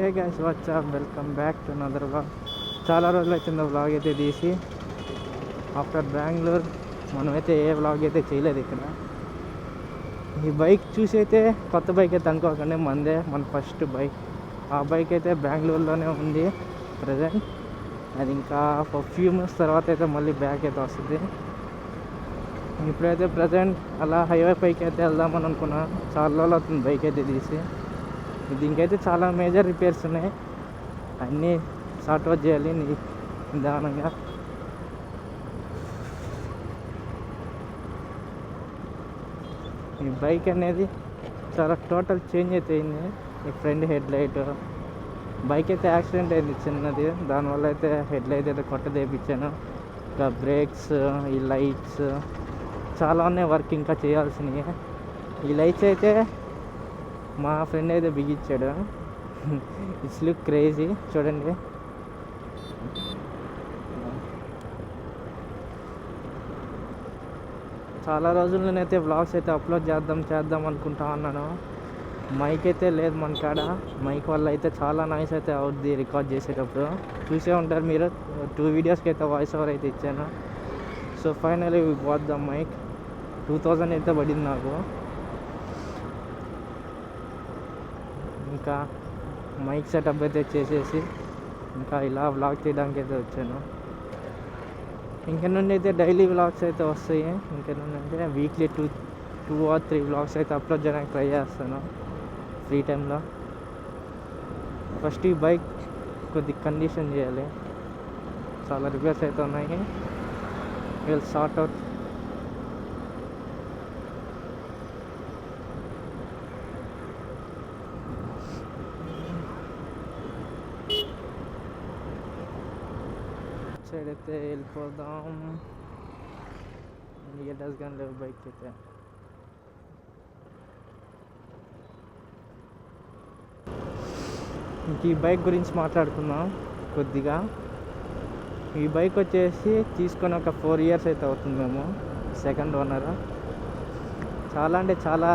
Hey guys WhatsApp, welcome back to another vlog. చాలా రోజులు వచ్చింది వ్లాగ్ అయితే తీసి. ఆఫ్టర్ బెంగళూరు మనమైతే ఏ వ్లాగ్ అయితే చేయలేదు ఇక్కడ. ఈ బైక్ చూసి అయితే కొత్త బైక్ అయితే అనుకోకండి, మన ఫస్ట్ బైక్. ఆ బైక్ అయితే బెంగళూరులోనే ఉంది ప్రజెంట్. అది ఇంకా ఫ్యూ మంత్స్ తర్వాత అయితే మళ్ళీ బ్యాక్ అయితే వస్తుంది. ఇప్పుడైతే ప్రజెంట్ అలా హైవే పైకి అయితే వెళ్దామని అనుకున్నా. చాలా రోజులు అవుతుంది బైక్ అయితే తీసి. దీనికైతే చాలా మేజర్ రిపేర్స్ ఉన్నాయి, అన్నీ సార్ట్ అవుట్ చేయాలి నిదానంగా. ఈ బైక్ అనేది చాలా టోటల్ చేంజ్ అయితే అయింది. ఈ ఫ్రంట్ హెడ్ లైట్, బైక్ అయితే యాక్సిడెంట్ అయింది చిన్నది, దానివల్ల అయితే హెడ్ లైట్ అయితే కొత్తది వేయించాను. ఇంకా బ్రేక్స్, ఈ లైట్స్ చాలా ఉన్నాయి వర్క్ ఇంకా చేయాల్సినవి. ఈ లైట్స్ అయితే మా ఫ్రెండ్ అయితే బిగించాడు. ఇట్స్ లుక్ క్రేజీ, చూడండి. చాలా రోజుల నేనైతే వ్లాగ్స్ అయితే అప్లోడ్ చేద్దాం అనుకుంటా ఉన్నాను. మైక్ అయితే లేదు మన కాడ. మైక్ వల్ల అయితే చాలా నాయిస్ అయితే అవుద్ది రికార్డ్ చేసేటప్పుడు. చూసే ఉంటారు మీరు, 2 వీడియోస్కి అయితే వాయిస్ ఓవర్ అయితే ఇచ్చాను. So finally we bought the mic. 2000 అయితే పడింది నాకు. ఇంకా మైక్ సెటప్ అయితే చేసేసి ఇంకా ఇలా వ్లాగ్ తీయడానికి అయితే వచ్చాను. ఇంక నుండి అయితే డైలీ వ్లాగ్స్ అయితే వస్తాయి. ఇంక నుండి అంటే వీక్లీ 2 or 3 వ్లాగ్స్ అయితే అప్లోడ్ చేయడానికి ట్రై చేస్తాను ఫ్రీ టైంలో. ఫస్ట్ ఈ బైక్ కొద్ది కండిషన్ చేయాలి, చాలా రిపేర్స్ అయితే ఉన్నాయి. Will sort out. సైడ్ అయితే వెళ్ళిపోదాం. ఇండికేటర్స్ కానీ లేవు బైక్ అయితే. ఇంక ఈ బైక్ గురించి మాట్లాడుకుందాం కొద్దిగా. ఈ బైక్ వచ్చేసి తీసుకొని ఒక 4 years అయితే అవుతుంది. మేము సెకండ్ ఓనర్. చాలా అంటే చాలా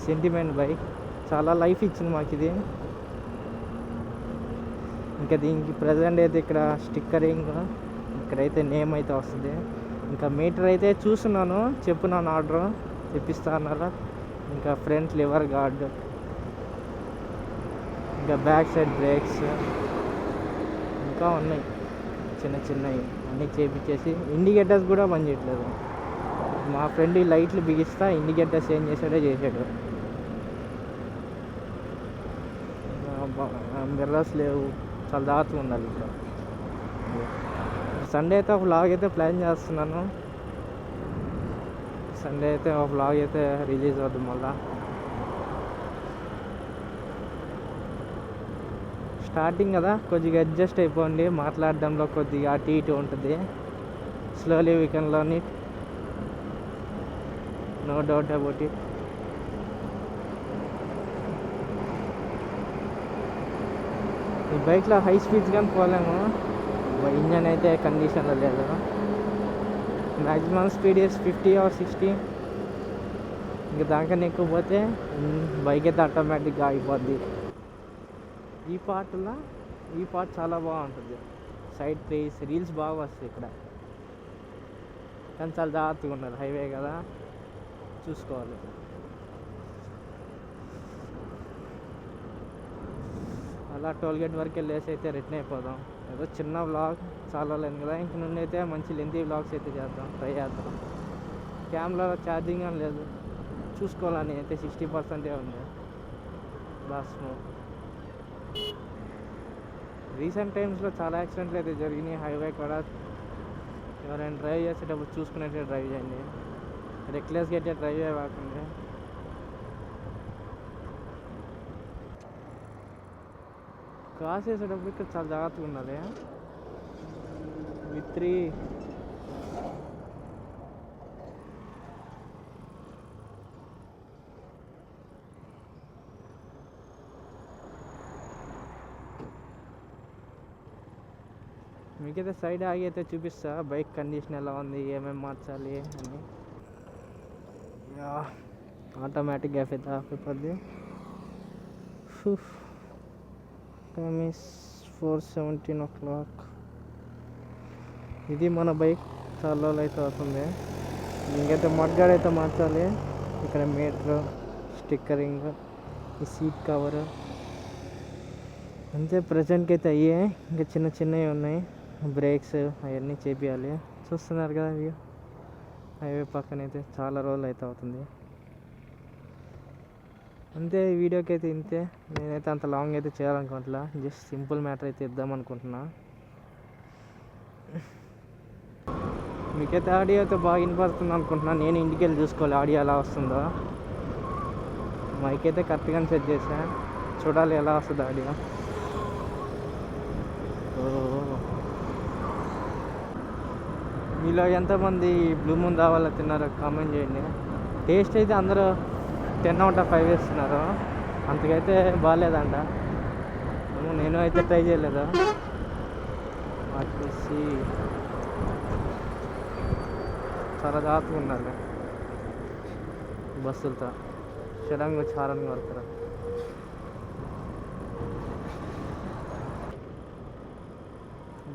సెంటిమెంట్ బైక్, చాలా లైఫ్ ఇచ్చింది మాకు ఇది. ఇంకా దీనికి ప్రజెంట్ అయితే ఇక్కడ స్టిక్కరింగ్, ఇక్కడైతే నేమ్ అయితే వస్తుంది. ఇంకా మీటర్ అయితే చూస్తున్నాను, చెప్పున్నాను ఆర్డర్ తెప్పిస్తా అన్నారు. ఇంకా ఫ్రంట్ లివర్ గార్డ్, ఇంకా బ్యాక్ సైడ్ బ్రేక్స్ ఇంకా ఉన్నాయి చిన్నవి అన్నీ చేపించేసి. ఇండికేటర్స్ కూడా పనిచేయట్లేదు. మా ఫ్రెండ్ ఈ లైట్లు బిగిస్తా ఇండికేటర్స్ ఏం చేశాడు. మిర్రర్స్ లేవు, చాలా జాగ్రత్తగా ఉండాలి. ఇంకా సండే అయితే ఒక వ్లాగ్ అయితే ప్లాన్ చేస్తున్నాను. సండే అయితే ఒక వ్లాగ్ అయితే రిలీజ్ అవుతుంది. మళ్ళా స్టార్టింగ్ కదా, కొద్దిగా అడ్జస్ట్ అయిపోండి. మాట్లాడడంలో కొద్దిగా అటు ఇటు ఉంటుంది. Slowly we can learn it, no doubt about it. ఈ బైక్లో హై స్పీడ్స్ కానీ పోలేము, ఇంజన్ అయితే కండిషన్లో లేదు. Maximum speed is 50 or 60. ఇంకా దానికన్నా ఎక్కువ పోతే బైక్ అయితే ఆటోమేటిక్గా అయిపోద్ది. ఈ పార్ట్ చాలా బాగుంటుంది. సైడ్ ప్లేస్ రీల్స్ బాగా వస్తాయి ఇక్కడ. కానీ చాలా జాగ్రత్తగా ఉండాలి, హైవే కదా, చూసుకోవాలి. అలా టోల్గేట్ వరకు వెళ్ళేసి అయితే రిటర్న్ అయిపోదాం. ఏదో చిన్న వ్లాగ్, చాలా లేదు కదా. ఇంక నుండి అయితే మంచి లెంతీ వ్లాగ్స్ అయితే ట్రై చేద్దాం. కెమెరాలో ఛార్జింగ్ అని లేదు, చూసుకోవాలని అయితే 60% ఉంది. లాస్ట్ రీసెంట్ టైమ్స్లో చాలా యాక్సిడెంట్లు అయితే జరిగినాయి హైవే కూడా. ఎవరైనా డ్రైవ్ చేసేటప్పుడు చూసుకునేట్టు డ్రైవ్ చేయండి, రెక్లెస్గా అయితే డ్రైవ్ చేయకుండా. క్రాస్ చేసేటప్పుడు ఇక్కడ చాలా జాగ్రత్తగా ఉండాలి. విత్రి మీకైతే సైడ్ ఆగి అయితే చూపిస్తా బైక్ కండిషన్ ఎలా ఉంది, ఏమేమి మార్చాలి అని. ఆటోమేటిక్గా అయితే ఆగిపోద్ది. టైమ్ ఈస్ 4:17 ఇది మన బైక్ చాలా రోజులు అయితే అవుతుంది. ఇంకైతే మడ్గాడ్ అయితే మార్చాలి. ఇక్కడ మీటర్, స్టిక్కరింగ్, ఈ సీట్ కవర్ అంతే. ప్రజెంట్కి అయితే అయ్యే, ఇంకా చిన్న చిన్నవి ఉన్నాయి. బ్రేక్స్ అవన్నీ చేపియాలి. చూస్తున్నారు కదా వ్యూ, హైవే పక్కన అయితే చాలా రోజులు అయితే అవుతుంది. అంతే, ఈ వీడియోకి అయితే ఇంతే. నేనైతే అంత లాంగ్ అయితే చేయాలనుకుంటున్నా, జస్ట్ సింపుల్ మ్యాటర్ అయితే ఇద్దాం అనుకుంటున్నా. మీకైతే ఆడియో అయితే బాగా వినపడుతుంది అనుకుంటున్నా. నేను ఇంటికి వెళ్ళి చూసుకోవాలి ఆడియో ఎలా వస్తుందో. మైక్ అయితే కరెక్ట్గానే సెట్ చేసా, చూడాలి ఎలా వస్తుంది ఆడియో. మీలో ఎంతమంది బ్లూ మూన్ దావాలో తిన్నారో కామెంట్ చేయండి. టేస్ట్ అయితే అందరూ 10/5 వేస్తున్నారు. అంతకైతే బాగాలేదంట. నేను అయితే ట్రై చేయలేదు. వచ్చేసి చాలా జాగ్రత్తగా ఉండాలి బస్సులతో, సడన్గా వచ్చి హారన్ కొడతారు.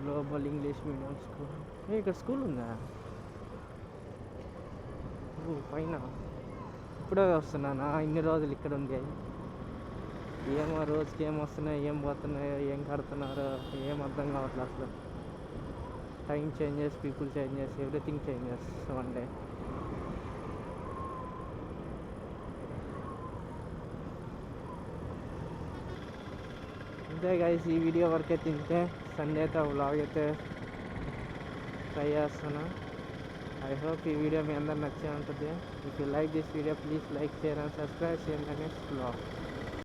Global English medium school. ఇక్కడ స్కూల్ ఉందా? పైన ఇప్పుడే వస్తున్నానా? ఇన్ని రోజులు ఇక్కడ ఉంది. ఏమో రోజుకి ఏం వస్తున్నాయో, ఏం పోతున్నాయో, ఏం కడుతున్నారో ఏం అర్థం కావట్లేదు అసలు. Time changes, people changes, everything changes one day. అంతే గైస్, ఈ వీడియో వరకు అయితే ఇంతే. సండే అయితే వ్లాగ్ అయితే ట్రై చేస్తాను. I hope ఈ వీడియో మీ అందరు నచ్చే ఉంటుంది. If you like this video, please like, share and subscribe. See you in the next vlog.